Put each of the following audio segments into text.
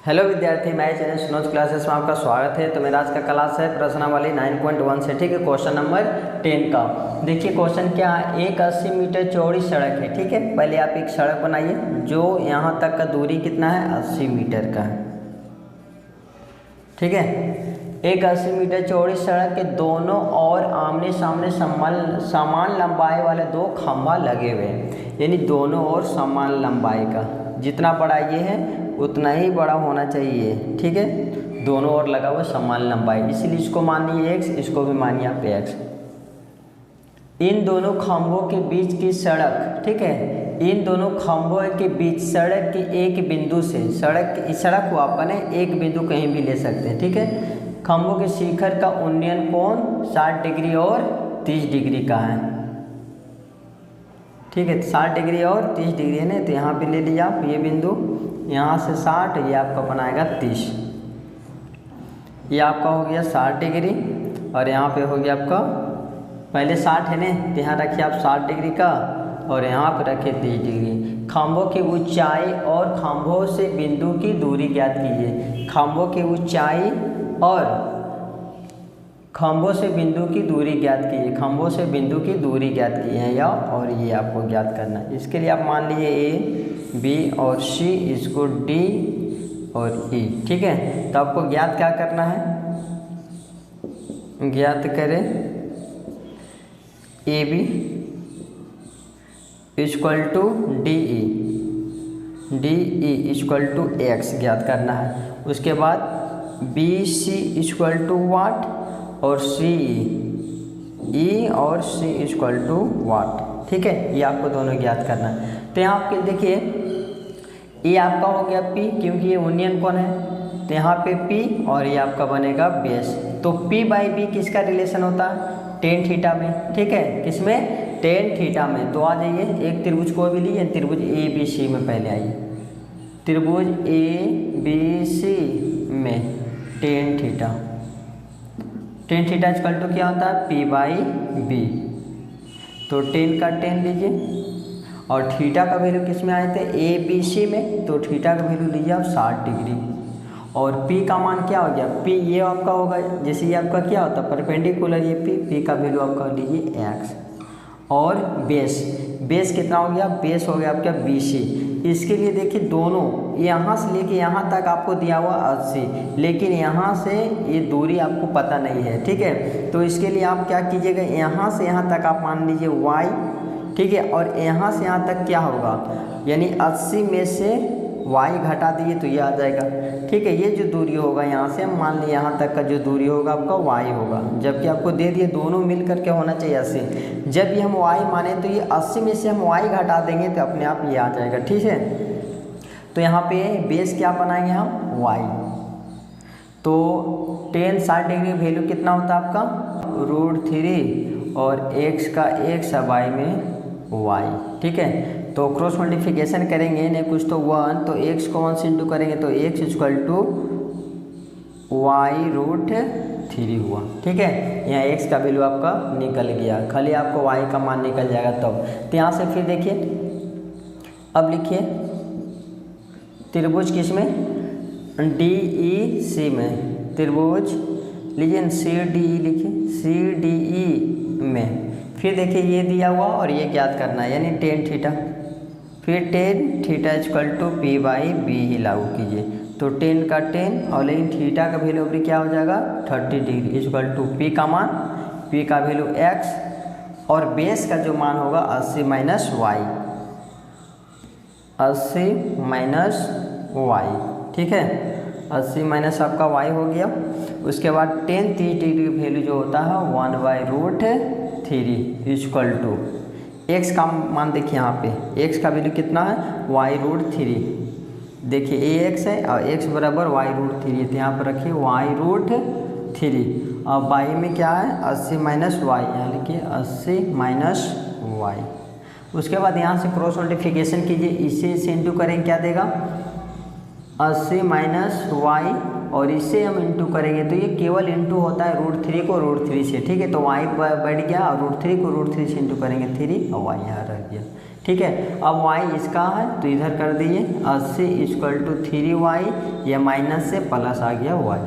Hello विद्यार्थी, मैं channel Sunoj classes में आपका स्वागत है। तो मेरा आज का क्लास है प्रश्नावली 9.1 से, ठीक है। क्वेश्चन नंबर 10 का देखिए। क्वेश्चन क्या है, एक 80 मीटर चौड़ी सड़क है, ठीक है। पहले आप एक सड़क बनाइए जो यहाँ तक का दूरी कितना है, 80 मीटर का है, ठीक है। एक 80 मीटर चौड़ी सड़क के दोनों ओर आमने सामने समान लंबाई वाले दो खंभा लगे हुए हैं, यानी दोनों ओर समान लंबाई का, जितना बड़ा ये है उतना ही बड़ा होना चाहिए, ठीक है। दोनों ओर लगा हुआ समान लंबाई, इसलिए इसको मानिए x, इसको भी मानिए आप x। इन दोनों खंभों के बीच की सड़क, ठीक है, इन दोनों खंभों के बीच सड़क के एक बिंदु से, सड़क को अपन एक बिंदु कहीं भी ले सकते हैं, ठीक है। खंभों के शिखर का उन्नयन कोण 60 डिग्री और 30 डिग्री का है, ठीक है। 60 डिग्री और 30 डिग्री है ना, तो यहाँ पे ले लीजिए आप ये बिंदु, यहाँ से 60, ये आपका बनाएगा 30, ये आपका हो गया 60 डिग्री, और यहाँ पे हो गया आपका पहले 60 है ना, तो यहाँ रखिए आप 60 डिग्री का, और यहाँ पे रखिए 30 डिग्री। खंभों की ऊंचाई और खंभों से बिंदु की दूरी ज्ञात कीजिए। खंभों की ऊंचाई और खंभों से बिंदु की दूरी ज्ञात कीजिए। खंभों से बिंदु की दूरी ज्ञात की है या, और ये आपको ज्ञात करना है। इसके लिए आप मान लीजिए ए, बी और सी, इसको डी और ई, ठीक है। तो आपको ज्ञात क्या करना है, ज्ञात करें A B equal to D E equal to x ज्ञात करना है। उसके बाद B C equal to what और सी ई और सी इक्वल टू वाट, ठीक है। ये आपको दोनों ज्ञात करना है। तो यहाँ पे देखिए, ये आपका हो गया P, क्योंकि ये यूनियन कोण है, तो यहाँ पे P और ये आपका बनेगा बेस। तो P बाई B किसका रिलेशन होता है, टेन थीटा में, ठीक है। किसमें, टेन थीटा में। तो आ जाइए, एक त्रिभुज को भी लीजिए, त्रिभुज ABC में पहले आइए। त्रिभुज ABC में tan theta, tan theta equal to क्या होता है, P बाई B। तो टेन का टेन लीजिए, और थीटा का वैल्यू किस में आए थे, ABC में, तो थीटा का वैल्यू लीजिए आप 60 डिग्री। और P का मान क्या हो गया, P ये आपका होगा, जैसे ये आपका क्या होता है परपेंडिकुलर, ये P का वैल्यू आपका लीजिए x। और बेस कितना हो गया, बेस हो गया आपका BC। इसके लिए देखिए, दोनों यहाँ से लेके यहाँ तक आपको दिया हुआ 80, लेकिन यहाँ से ये दूरी आपको पता नहीं है, ठीक है। तो इसके लिए आप क्या कीजिएगा, यहाँ से यहाँ तक आप मान लीजिए y, ठीक है। और यहाँ से यहाँ तक क्या होगा, यानी 80 में से y घटा दिए तो ये आ जाएगा, ठीक है। ये जो दूरी होगा यहाँ से, हम मान लीजिए यहाँ तक का जो दूरी होगा आपका y होगा, जबकि आपको दे दिए दोनों मिल करके होना चाहिए 80। जब ये हम y माने तो ये 80 में से हम y घटा देंगे तो अपने आप ये आ जाएगा, ठीक है। तो यहाँ पे बेस क्या बनाएंगे हम, y। तो टेन 60 डिग्री वैल्यू कितना होता है आपका, √3 और x का x y में y, ठीक है। तो क्रॉस मल्टीप्लिकेशन करेंगे, नहीं कुछ तो 1, तो x को 1 से इंटू करेंगे तो x इक्वल टू y√3 हुआ, ठीक है। यहाँ x का वैल्यू आपका निकल गया, खाली आपको y का मान निकल जाएगा तब। तो यहाँ से फिर देखिए, अब लिखिए त्रिभुज किस में, DEC में, त्रिभुज लीजिए CDE लिखिए, CDE में। फिर देखिए ये दिया हुआ और ये ज्ञात करना है, यानी टेन थीटा, फिर tan theta equal to P by B ही लागू कीजिए। तो टेन का टेन, और लेकिन थीटा का वैल्यू अभी क्या हो जाएगा, 30 डिग्री इक्वल टू P का मान, P का वैल्यू x, और बेस का जो मान होगा 80 माइनस y, 80 माइनस y, ठीक है। 80 माइनस आपका y हो गया। उसके बाद टेन 30 डिग्री वैल्यू जो होता है 1/√3 इक्वल टू x का मान देखिए, यहाँ पे x का वैल्यू कितना है, y√3। देखिए ये x है और x बराबर y√3, तो यहाँ पर रखिए y√3, और y में क्या है 80 माइनस y, यहाँ लिखिए 80 माइनस y। उसके बाद यहाँ से क्रॉस मल्टीप्लिकेशन कीजिए, इसे इंटू करेंगे क्या देगा, 80 माइनस y, और इससे हम इंटू करेंगे तो ये केवल इंटू होता है √3 को √3 से, ठीक है। तो y बढ़ गया, और √3 को √3 से इंटू करेंगे 3, और y यहाँ रह गया, ठीक है। अब y इसका है तो इधर कर दिए 80 इक्वल टू 3y, या माइनस से प्लस आ गया y।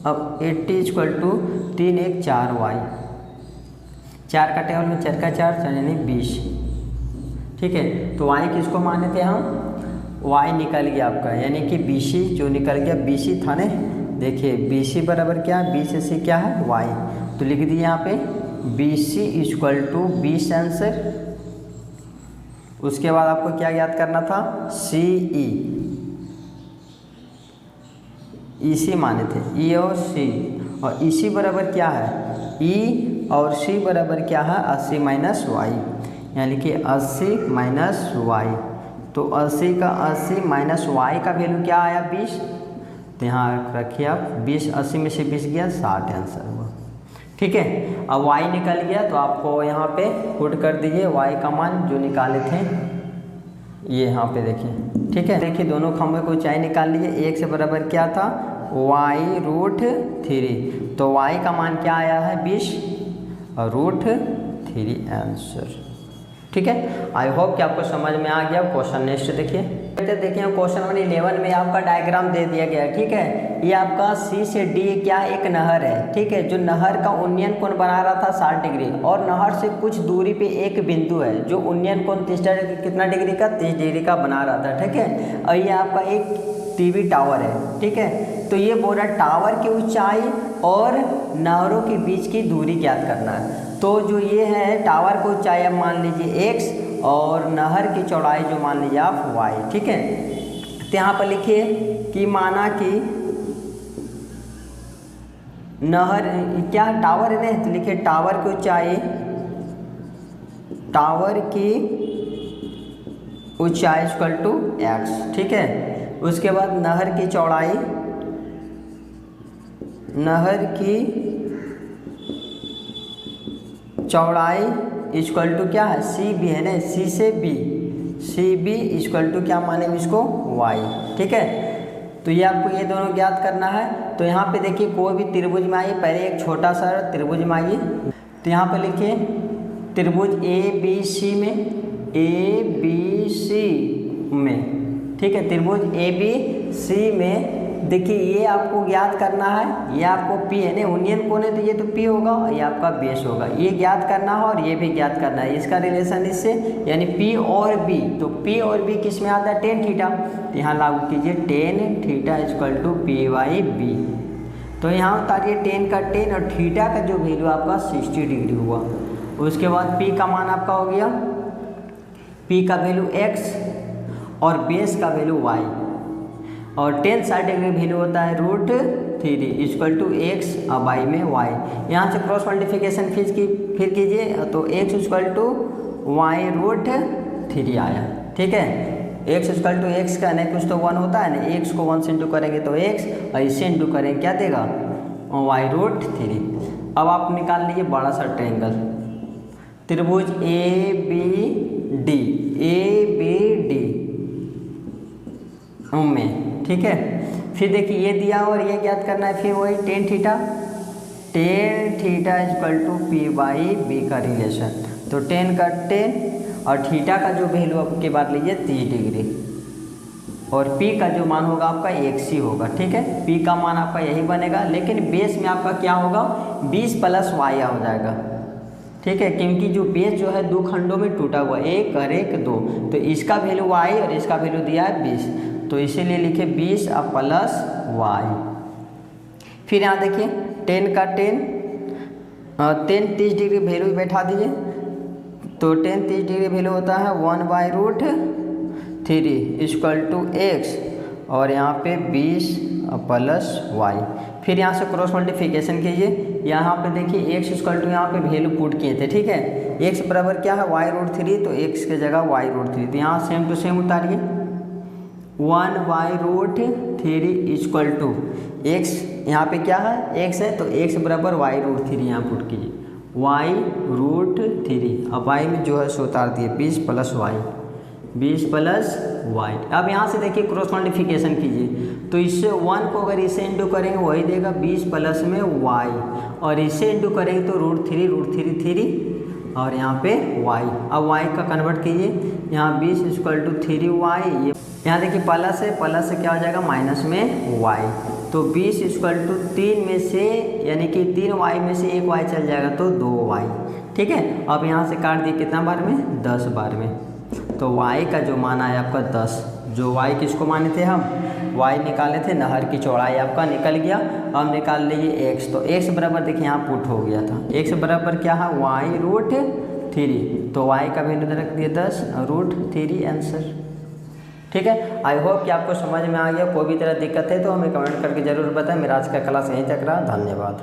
अब 80 इक्वल टू 3 1 4y, 4 का टेबल में 4 का 4 यानी 20, ठीक है। तो y किसको माने थे हम, y निकल गया आपका, यानी कि BC जो निकल गया, BC था ने, देखिए BC बराबर क्या है, 20 से क्या है y, तो लिख दिए यहाँ पे BC इक्वल टू 20 आंसर। उसके बाद आपको क्या याद करना था, CE, EC माने थे, E और C, और EC बराबर क्या है, E और C बराबर क्या है 80 माइनस y, यानी कि 80 माइनस y। तो 80 का 80 माइनस y का वैल्यू क्या आया 20, तो यहाँ रखिए आप 20, 80 में से 20 गया 60 आंसर हुआ, ठीक है। अब y निकल गया तो आपको यहाँ पे पुट कर दीजिए y का मान जो निकाले थे, ये यहाँ पे देखिए, ठीक है। देखिए दोनों खंभे को ऊंचाई निकाल लीजिए, एक से बराबर क्या था y√3, तो y का मान क्या आया है 20 और √3 आंसर, ठीक है। आई होप कि आपको समझ में आ गया। क्वेश्चन नेक्स्ट देखिए, क्वेश्चन नंबर 11 में आपका डायग्राम दे दिया गया है, ठीक है। ये आपका C से D क्या एक नहर है, ठीक है, जो नहर का उन्नयन कोण बना रहा था 60 डिग्री, और नहर से कुछ दूरी पे एक बिंदु है जो उन्नयन कोण कितना डिग्री का, 30 डिग्री का बना रहा था, ठीक है। और ये आपका एक टीवी टावर है, ठीक है। तो ये बोल रहा टावर की ऊंचाई और नहरों के बीच की दूरी ज्ञात करना है। तो जो ये है टावर की ऊंचाई आप मान लीजिए x, और नहर की चौड़ाई जो मान लीजिए आप y, ठीक है। तो यहाँ पर लिखिए कि माना कि नहर क्या टावर है ना, तो लिखिए टावर की ऊंचाई, टावर की ऊंचाई इक्वल टू x, ठीक है। उसके बाद नहर की चौड़ाई, नहर की चौड़ाई इक्वल टू क्या है CB है ना, C से B, CB इक्वल टू क्या माने इसको y, ठीक है। तो ये आपको ये दोनों ज्ञात करना है। तो यहाँ पे देखिए कोई भी त्रिभुज में आइए, पहले एक छोटा सा त्रिभुज में आइए, तो यहाँ पे लिखिए त्रिभुज ABC में, ठीक है, त्रिभुज ABC में देखिए ये आपको ज्ञात करना है, ये आपको P है ना, उन्नयन कोण है तो ये तो P होगा, और ये आपका बेस होगा, ये ज्ञात करना है और ये भी ज्ञात करना है, इसका रिलेशन इससे, यानी P और B, तो P और B किस में आता है tan थीटा, तो यहाँ लागू कीजिए tan theta equal to P/B। तो यहाँ उतारिए tan का tan, और थीटा का जो वैल्यू आपका 60 डिग्री हुआ। उसके बाद P का मान आपका हो गया, P का वैल्यू x और बेस का वैल्यू y, और tan 60 डिग्री वैल्यू होता है √3 इक्वल टू x और y में y। यहाँ से क्रॉस मल्टीप्लिकेशन फिर कीजिए, तो x इक्वल टू y√3 आया, ठीक है। x इक्वल टू x का नहीं कुछ तो 1 होता है ना, x को 1 से इंटू करेंगे तो x, और इससे इंटू करेंगे क्या देगा y√3। अब आप निकाल लीजिए बड़ा सा ट्रायंगल, त्रिभुज ABD में, ठीक है। फिर देखिए ये दिया और ये ज्ञात करना है, फिर वही tan theta equal to P/B का रिलेशन, तो tan का tan और थीटा का जो वैल्यू आपके बाद लीजिए 30 डिग्री, और P का जो मान होगा आपका x ही होगा, ठीक है। P का मान आपका यही बनेगा, लेकिन बेस में आपका क्या होगा 20 प्लस y हो जाएगा, ठीक है, क्योंकि जो बेस जो है दो खंडों में टूटा हुआ, 1 और 1 2, तो इसका वैल्यू y और इसका वैल्यू दिया है 20, तो इसीलिए लिखे 20 और प्लस y। फिर यहाँ देखिए tan का tan 30 डिग्री वैल्यू बैठा दीजिए, तो tan 30 डिग्री वैल्यू होता है 1/√3 इक्वल टू x, और यहाँ पे 20 प्लस y। फिर यहाँ से क्रॉस मल्टीप्लिकेशन कीजिए, यहाँ पे देखिए x इक्वल टू यहाँ पे वैल्यू पुट किए थे, ठीक है। x बराबर क्या है y√3, तो x की जगह y√3, तो यहाँ सेम टू सेम उतारिए, 1/√3 इक्वल टू x, यहाँ पे क्या है x है, तो x बराबर y√3 यहाँ पुट कीजिए, y√3, अब y में जो है सो उतार दिए 20 प्लस y। अब यहाँ से देखिए क्रॉस मल्टीप्लिकेशन कीजिए, तो इससे 1 को अगर इसे इंटू करेंगे वही देगा 20 प्लस में y, और इसे इंटू करेंगे तो √3 3 और यहाँ पे y। अब y का कन्वर्ट कीजिए, यहाँ 20 इक्वल टू 3y, यहाँ देखिए प्लस से क्या हो जाएगा माइनस में y, तो 20 इक्वल टू 3 में से यानी कि 3y में से 1y चल जाएगा तो 2y। ठीक है, अब यहाँ से काट दिए कितना बार में, 10 बार में, तो y का जो मान आया आपका 10। जो y किसको माने थे हम, y निकाले थे, नहर की चौड़ाई आपका निकल गया। अब निकाल लीजिए x, तो x बराबर देखिए यहाँ पुट हो गया था, x बराबर क्या है y√3, तो y का वैल्यू रख दिए 10 √3 आंसर। ठीक है, आई होप कि आपको समझ में आ गया। कोई भी तरह दिक्कत है तो हमें कमेंट करके ज़रूर बताएं। मेरा आज का क्लास यहीं तक रहा, धन्यवाद।